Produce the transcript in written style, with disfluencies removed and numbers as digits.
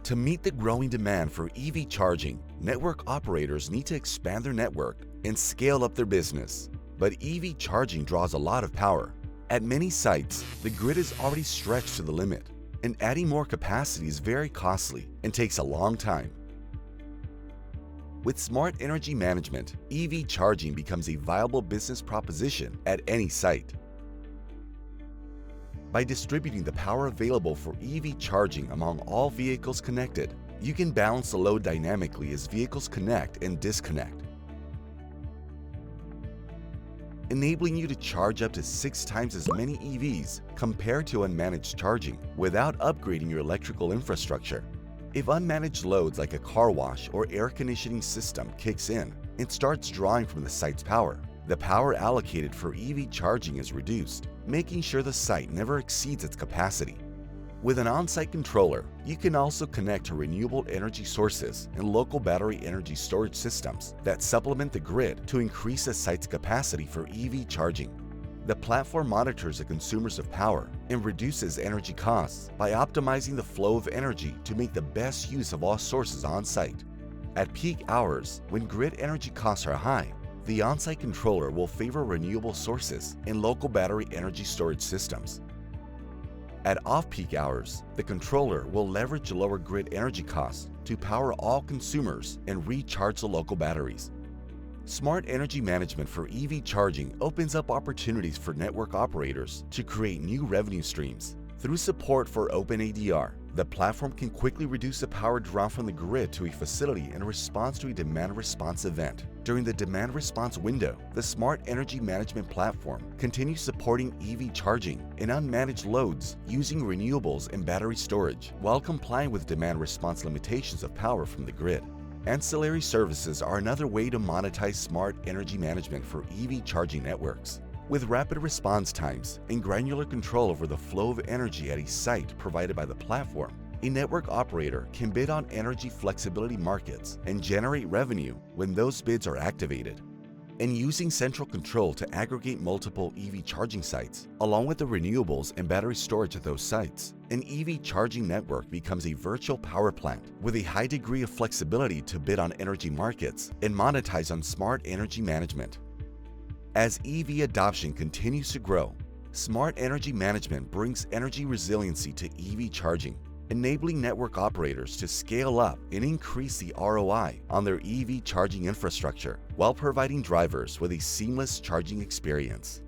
To meet the growing demand for EV charging, network operators need to expand their network and scale up their business. But EV charging draws a lot of power. At many sites, the grid is already stretched to the limit, and adding more capacity is very costly and takes a long time. With smart energy management, EV charging becomes a viable business proposition at any site. By distributing the power available for EV charging among all vehicles connected, you can balance the load dynamically as vehicles connect and disconnect, enabling you to charge up to 6 times as many EVs compared to unmanaged charging without upgrading your electrical infrastructure. If unmanaged loads like a car wash or air conditioning system kicks in and starts drawing from the site's power, the power allocated for EV charging is reduced, making sure the site never exceeds its capacity. With an on-site controller, you can also connect to renewable energy sources and local battery energy storage systems that supplement the grid to increase a site's capacity for EV charging. The platform monitors the consumers of power and reduces energy costs by optimizing the flow of energy to make the best use of all sources on-site. At peak hours, when grid energy costs are high, the on-site controller will favor renewable sources and local battery energy storage systems. At off-peak hours, the controller will leverage lower grid energy costs to power all consumers and recharge the local batteries. Smart energy management for EV charging opens up opportunities for network operators to create new revenue streams. Through support for OpenADR, the platform can quickly reduce the power drawn from the grid to a facility in response to a demand response event. During the demand response window, the Smart Energy Management platform continues supporting EV charging and unmanaged loads using renewables and battery storage while complying with demand response limitations of power from the grid. Ancillary services are another way to monetize smart energy management for EV charging networks. With rapid response times and granular control over the flow of energy at a site provided by the platform, a network operator can bid on energy flexibility markets and generate revenue when those bids are activated. And using central control to aggregate multiple EV charging sites, along with the renewables and battery storage at those sites, an EV charging network becomes a virtual power plant with a high degree of flexibility to bid on energy markets and monetize on smart energy management. As EV adoption continues to grow, smart energy management brings energy resiliency to EV charging, enabling network operators to scale up and increase the ROI on their EV charging infrastructure while providing drivers with a seamless charging experience.